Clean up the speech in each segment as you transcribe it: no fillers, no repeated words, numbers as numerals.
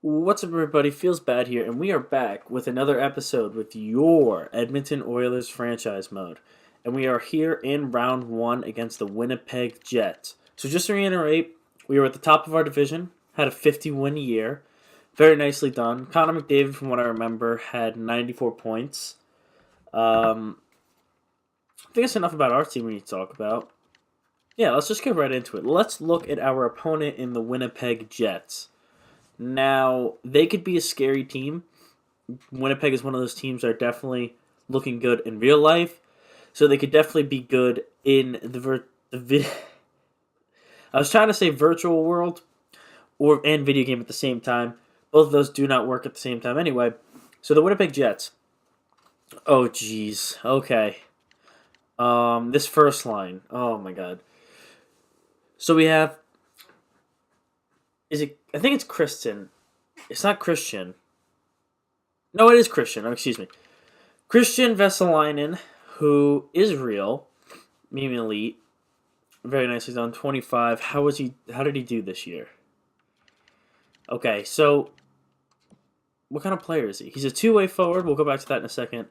What's up, everybody? Feels bad here, and we are back with another episode with your Edmonton Oilers franchise mode. And we are here in round one against the Winnipeg Jets. So, just to reiterate, we were at the top of our division, had a 50-win year. Very nicely done. Connor McDavid, from what I remember, had 94 points. I think that's enough about our team we need to talk about. Yeah, let's just get right into it. Let's look at our opponent in the Winnipeg Jets. Now, they could be a scary team. Winnipeg is one of those teams that are definitely looking good in real life, so they could definitely be good in I was trying to say virtual world and video game at the same time. Both of those do not work at the same time anyway. So the Winnipeg Jets. Oh jeez. Okay. This first line. Oh my god. So we have I think it's Kristen. It's not Christian. No, it is Christian. Oh, excuse me. Christian Vesalainen, who is real, maybe elite. Very nicely done. 25. How did he do this year? Okay, so what kind of player is he? He's a two-way forward. We'll go back to that in a second.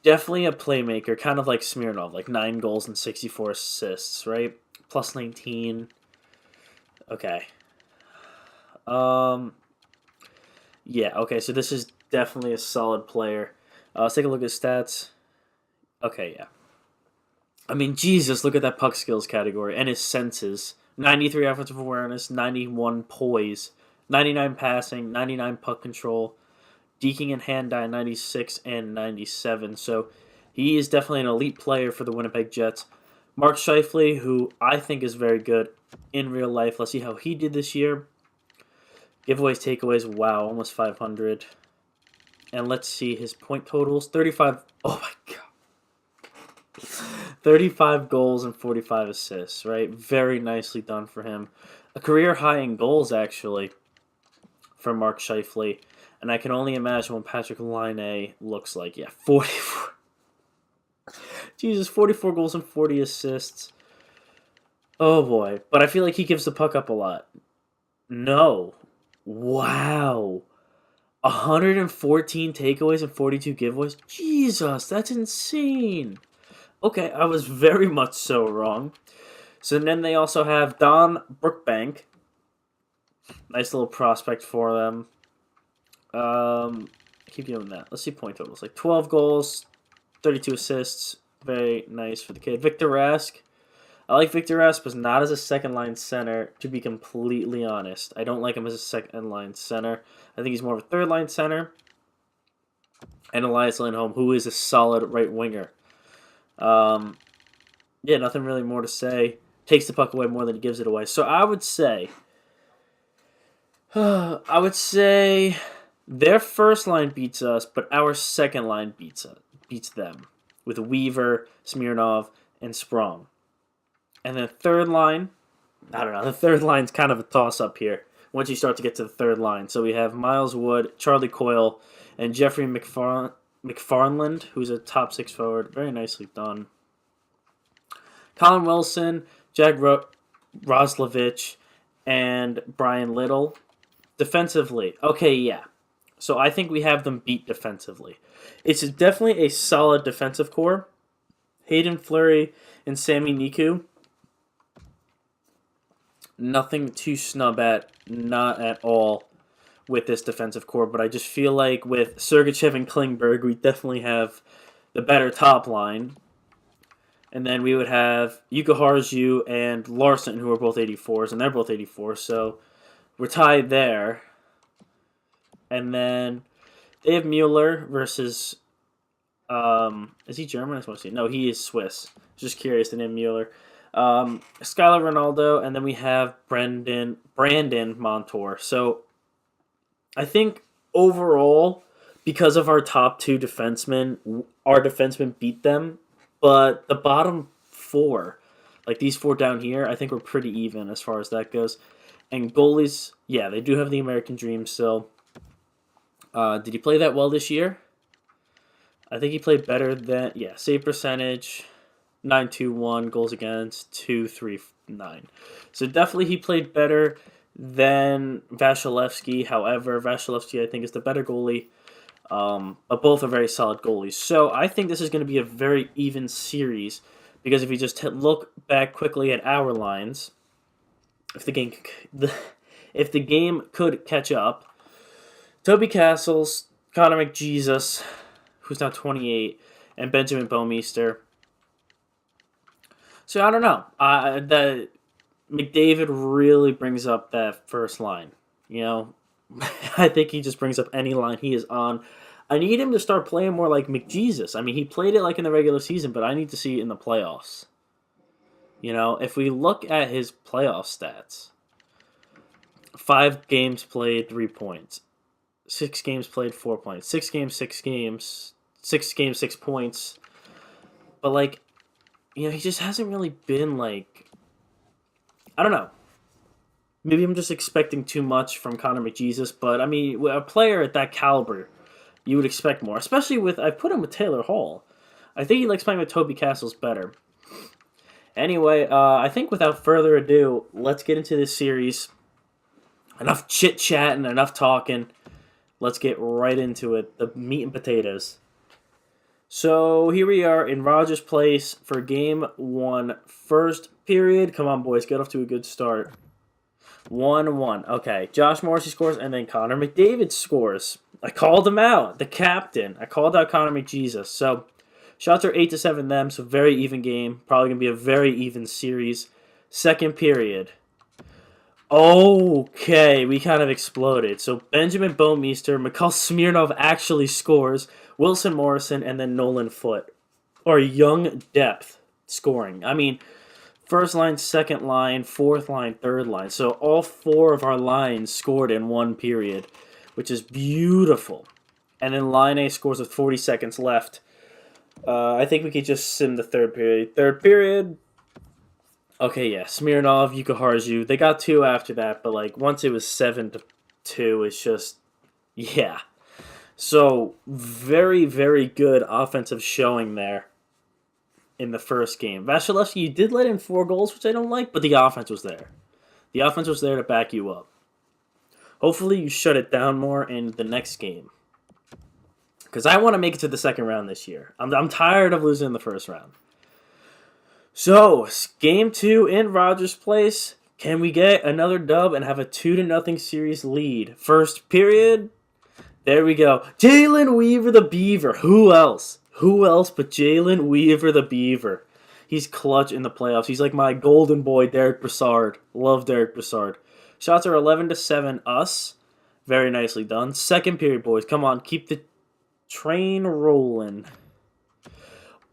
Definitely a playmaker, kind of like Smirnov, like 9 goals and 64 assists, right? Plus 19. Okay. Yeah, okay, so this is definitely a solid player. Let's take a look at his stats. Okay, yeah. I mean, Jesus, look at that puck skills category and his senses. 93 offensive awareness, 91 poise, 99 passing, 99 puck control, deking and hand eye 96 and 97. So he is definitely an elite player for the Winnipeg Jets. Mark Scheifele, who I think is very good in real life. Let's see how he did this year. Giveaways, takeaways, wow, almost 500. And let's see his point totals. 35, oh my god. 35 goals and 45 assists, right? Very nicely done for him. A career high in goals, actually, for Mark Scheifele. And I can only imagine what Patrick Laine looks like. Yeah, 44. Jesus, 44 goals and 40 assists. Oh boy. But I feel like he gives the puck up a lot. No. Wow. 114 takeaways and 42 giveaways? Jesus, that's insane. Okay, I was very much so wrong. So then they also have Don Brookbank. Nice little prospect for them. Keep doing that. Let's see point totals. Like 12 goals, 32 assists. Very nice for the kid. Victor Rask. I like Victor Rask, but not as a second-line center, to be completely honest. I don't like him as a second-line center. I think he's more of a third-line center. And Elias Lindholm, who is a solid right winger. Yeah, nothing really more to say. Takes the puck away more than he gives it away. So I would say their first line beats us, but our second line beats them with Weaver, Smirnov, and Sprong. And the third line, I don't know. The third line's kind of a toss-up here once you start to get to the third line. So we have Miles Wood, Charlie Coyle, and Jeffrey McFarland, who's a top 6 forward. Very nicely done. Colin Wilson, Jack Roslovich, and Brian Little. Defensively, okay, yeah. So I think we have them beat defensively. It's definitely a solid defensive core. Hayden Fleury and Sami Niku. Nothing to snub at, not at all, with this defensive core. But I just feel like with Sergachev and Klingberg, we definitely have the better top line. And then we would have Yuka Harju and Larson, who are both 84s, and they're both 84. So we're tied there. And then they have Mueller versus. Is he German? I just want to see. No, he is Swiss. Just curious, the name Mueller. Skylar Ronaldo, and then we have Brandon Montour. So I think overall, because of our top 2 defensemen, our defensemen beat them. But the bottom 4, like these 4 down here, I think we're pretty even as far as that goes. And goalies, yeah, they do have the American dream still. Did he play that well this year? I think he played better than, yeah, save percentage, 9.21, goals against, 2.39. So definitely he played better Then Vasilevsky. However, Vasilevsky I think is the better goalie. But both are very solid goalies. So I think this is going to be a very even series because if you just look back quickly at our lines, if the game if the game could catch up, Toby Castles, Connor McJesus, who's now 28, and Benjamin Bouwmeester. So I don't know. The McDavid really brings up that first line. You know, I think he just brings up any line he is on. I need him to start playing more like McJesus. I mean, he played it like in the regular season, but I need to see it in the playoffs. You know, if we look at his playoff stats, 5 games played, 3 points. 6 games played, 4 points. 6 games, 6 games. 6 games, 6 points. But, like, you know, he just hasn't really been, like, I don't know. Maybe I'm just expecting too much from Connor McJesus, but, I mean, a player at that caliber, you would expect more. Especially with, I put him with Taylor Hall. I think he likes playing with Toby Castles better. Anyway, I think without further ado, let's get into this series. Enough chit-chatting, enough talking. Let's get right into it. The meat and potatoes. So here we are in Rogers Place for Game 1, first period. Come on, boys, get off to a good start. 1-1. Okay, Josh Morrissey scores, and then Connor McDavid scores. I called him out, the captain. I called out Connor McJesus. So shots are 8-7 them, so very even game. Probably going to be a very even series. Second period. Okay, we kind of exploded. So Benjamin Bouwmeester, Mikhail Smirnov actually scores, Wilson Morrison, and then Nolan Foote. Or young depth scoring. I mean, first line, second line, fourth line, third line. So all 4 of our lines scored in one period, which is beautiful. And then line A scores with 40 seconds left. I think we could just sim the third period. Third period. Okay, yeah, Smirnov, Yukaharju. They got 2 after that, but like once it was 7-2, it's just, yeah. So very, very good offensive showing there in the first game. Vasilevsky, you did let in 4 goals, which I don't like, but the offense was there. The offense was there to back you up. Hopefully you shut it down more in the next game. Because I want to make it to the second round this year. I'm tired of losing in the first round. So, Game 2 in Rogers Place. Can we get another dub and have a 2-0 series lead? First period. There we go. Jalen Weaver the Beaver. Who else? Who else but Jalen Weaver the Beaver? He's clutch in the playoffs. He's like my golden boy, Derek Brassard. Love Derek Brassard. Shots are 11-7 us. Very nicely done. Second period, boys. Come on, keep the train rolling.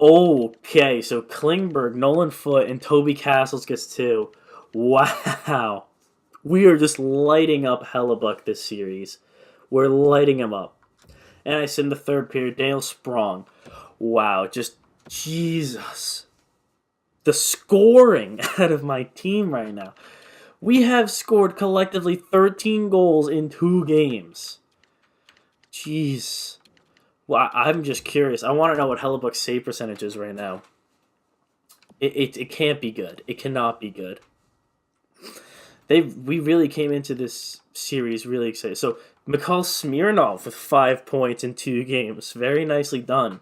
Okay, so Klingberg, Nolan Foote, and Toby Castles gets 2. Wow. We are just lighting up Hellebuck this series. We're lighting him up. And I said in the third period, Daniel Sprong. Wow, just Jesus. The scoring out of my team right now. We have scored collectively 13 goals in 2 games. Jeez. Well, I'm just curious. I want to know what Hellebuck's save percentage is right now. It can't be good. It cannot be good. We really came into this series really excited. So Mikhail Smirnov with 5 points in 2 games. Very nicely done.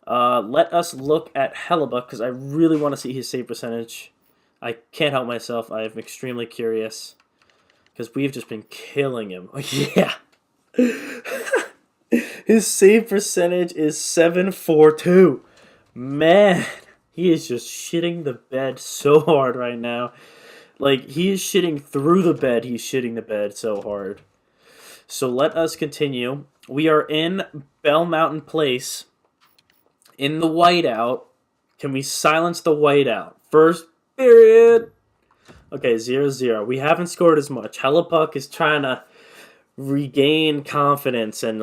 Let us look at Hellebuck because I really want to see his save percentage. I can't help myself. I am extremely curious because we've just been killing him. Yeah. His save percentage is 7.42. Man, he is just shitting the bed so hard right now. Like, he is shitting through the bed. He's shitting the bed so hard. So let us continue. We are in Bell Mountain Place in the whiteout. Can we silence the whiteout? First period. Okay, 0-0. We haven't scored as much. Hellebuck is trying to regain confidence and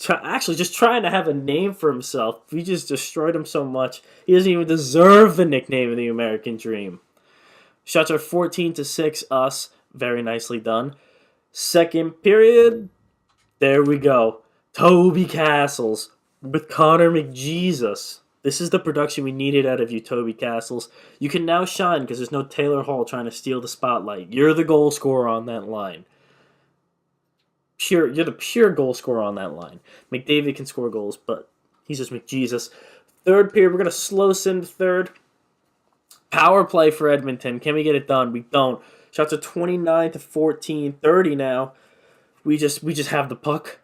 actually just trying to have a name for himself. We just destroyed him so much. He doesn't even deserve the nickname of the American Dream. Shots are 14-6 us. Very nicely done. Second period. There we go. Toby Castles with Connor McJesus. This is the production we needed out of you, Toby Castles. You can now shine because there's no Taylor Hall trying to steal the spotlight. You're the goal scorer on that line. You're the pure goal scorer on that line. McDavid can score goals, but he's just McJesus. Third period, we're going to slow sim third. Power play for Edmonton. Can we get it done? We don't. Shots are 29-14, 30 now. We just have the puck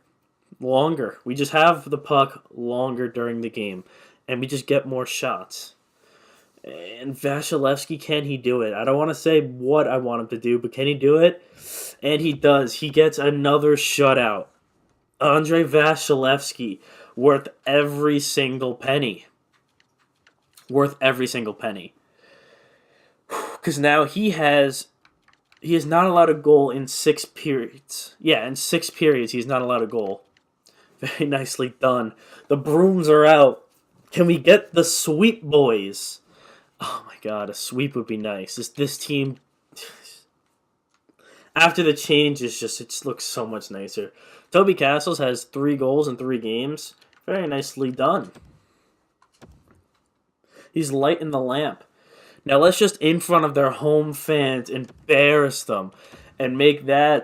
longer. We just have the puck longer during the game, and we just get more shots. And Vasilevsky, can he do it? I don't want to say what I want him to do, but can he do it? And he does. He gets another shutout. Andrei Vasilevsky, worth every single penny. Worth every single penny. Because now he is not allowed a goal in 6 periods. Yeah, in 6 periods he's not allowed a goal. Very nicely done. The brooms are out. Can we get the sweep, boys? Oh my god, a sweep would be nice. This team, after the changes, it just looks so much nicer. Toby Castles has 3 goals in 3 games. Very nicely done. He's lighting the lamp. Now let's just, in front of their home fans, embarrass them and make those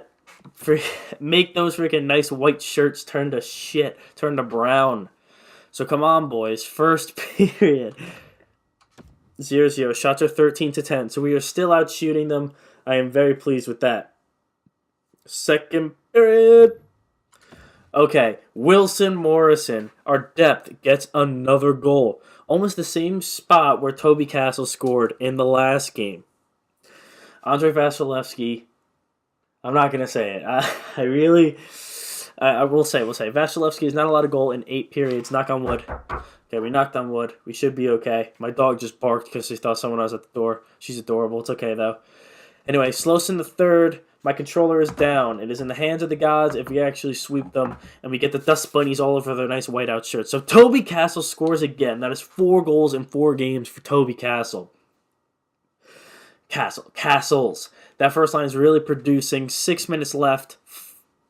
freaking nice white shirts turn to shit, turn to brown. So come on, boys. First period. 0-0. Shots are 13-10. So we are still out shooting them. I am very pleased with that. Second period. Okay. Wilson Morrison, our depth, gets another goal. Almost the same spot where Toby Castle scored in the last game. Andrei Vasilevsky, I'm not going to say it. I will say, Vasilevsky is not allowed a goal in 8 periods. Knock on wood. Okay, we knocked on wood. We should be okay. My dog just barked because she thought someone was at the door. She's adorable. It's okay, though. Anyway, Slowson the third. My controller is down. It is in the hands of the gods if we actually sweep them, and we get the dust bunnies all over their nice whiteout shirts. So Toby Castle scores again. That is 4 goals in 4 games for Toby Castle. Castles. That first line is really producing. 6 minutes left.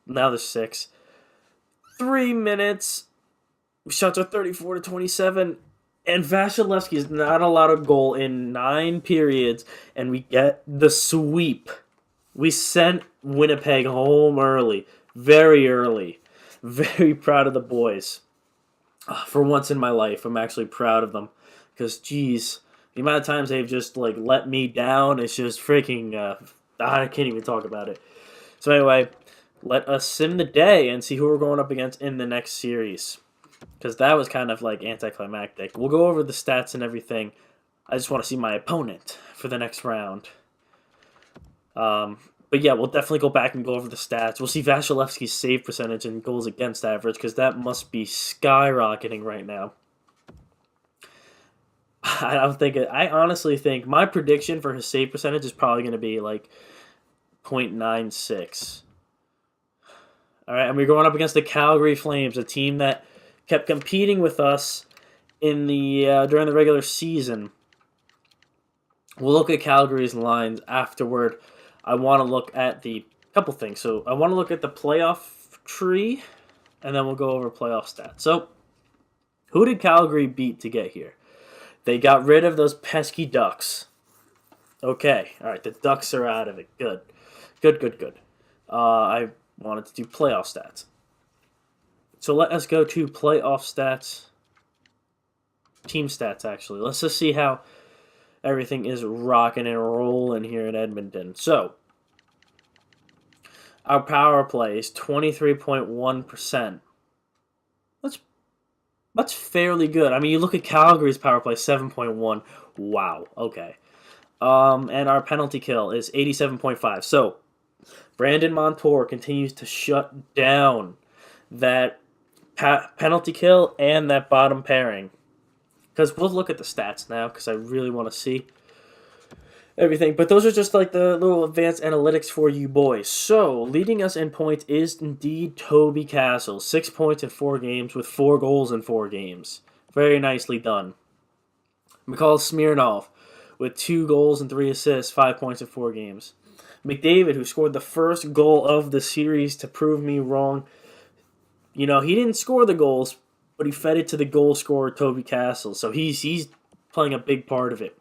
Now there's 6. 3 minutes. Shots are 34-27. And Vasilevsky is not allowed a goal in 9 periods. And we get the sweep. We sent Winnipeg home early. Very early. Very proud of the boys. For once in my life, I'm actually proud of them. Because, geez, the amount of times they've just let me down, it's just freaking... I can't even talk about it. So anyway, let us sim the day and see who we're going up against in the next series. Because that was kind of anticlimactic. We'll go over the stats and everything. I just want to see my opponent for the next round. But yeah, we'll definitely go back and go over the stats. We'll see Vasilevsky's save percentage and goals against average, because that must be skyrocketing right now. I honestly think my prediction for his save percentage is probably going to be .96. All right, and we're going up against the Calgary Flames, a team that kept competing with us in the during the regular season. We'll look at Calgary's lines afterward. I want to look at the couple things. So I want to look at the playoff tree, and then we'll go over playoff stats. So who did Calgary beat to get here? They got rid of those pesky Ducks. Okay, all right, the Ducks are out of it. Good. I wanted to do playoff stats. So let us go to playoff stats. Team stats, actually. Let's just see how everything is rocking and rolling here in Edmonton. So, our power play is 23.1%. That's fairly good. I mean, you look at Calgary's power play, 7.1. Wow, okay. And our penalty kill is 87.5. So, Brandon Montour continues to shut down that penalty kill and that bottom pairing. Because we'll look at the stats now, because I really want to see everything. But those are just the little advanced analytics for you boys. So, leading us in points is indeed Toby Castle. 6 points in 4 games with 4 goals in 4 games. Very nicely done. Mikhail Smirnov with 2 goals and 3 assists, 5 points in 4 games. McDavid, who scored the first goal of the series to prove me wrong. You know, he didn't score the goals, but he fed it to the goal scorer, Toby Castle. So he's playing a big part of it.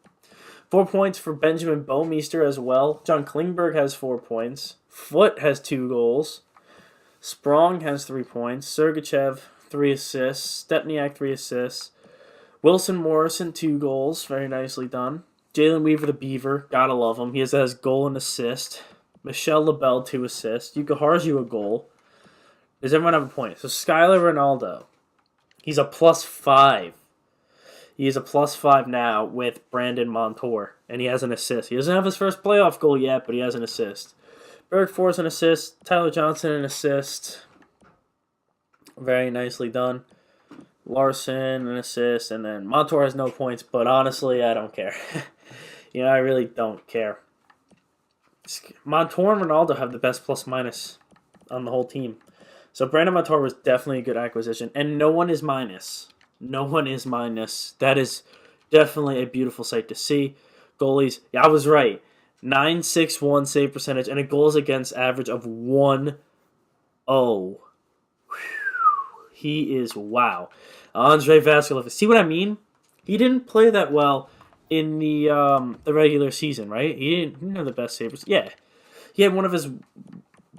4 points for Benjamin Bouwmeester as well. John Klingberg has 4 points. Foote has 2 goals. Sprong has 3 points. Sergachev, 3 assists. Stepniak, 3 assists. Wilson Morrison, 2 goals. Very nicely done. Jalen Weaver, the Beaver. Gotta love him. He has goal and assist. Michel Labelle, 2 assists. Yuka Harju, a goal. Does everyone have a point? So Skylar Ronaldo, he's a +5. He is a +5 now with Brandon Montour, and he has an assist. He doesn't have his first playoff goal yet, but he has an assist. Berg Force an assist. Tyler Johnson an assist. Very nicely done. Larson an assist, and then Montour has no points, but honestly, I don't care. I really don't care. Montour and Ronaldo have the best plus-minus on the whole team. So Brandon Montour was definitely a good acquisition, and no one is minus. No one is minus. That is definitely a beautiful sight to see. Goalies, yeah, I was right. 961 save percentage and a goals against average of 1-0. He is wow. Andrei Vasiliev. See what I mean? He didn't play that well in the regular season, right? He didn't have the best savers. Yeah. He had one of his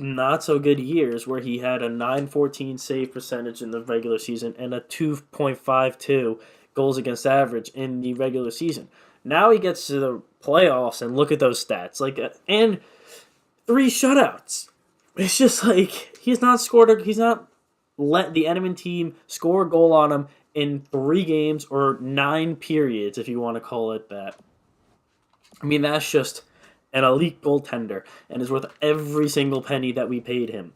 not so good years where he had a 914 save percentage in the regular season and a 2.52 goals against average in the regular season. Now he gets to the playoffs and look at those stats, and 3 shutouts. It's just like he's not let the Edmonton team score a goal on him in 3 games or 9 periods, if you want to call it that. I mean, that's just an elite goaltender and is worth every single penny that we paid him.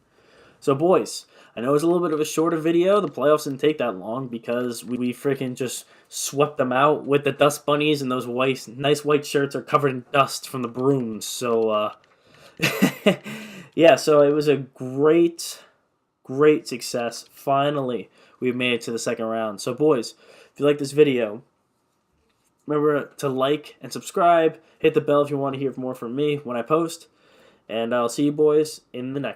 So, boys, I know it's a little bit of a shorter video. The playoffs didn't take that long because we freaking just swept them out with the dust bunnies, and those nice white shirts are covered in dust from the brooms. So, yeah, so it was a great success. Finally, we've made it to the second round. So, boys, if you like this video, remember to like and subscribe. Hit the bell if you want to hear more from me when I post. And I'll see you boys in the next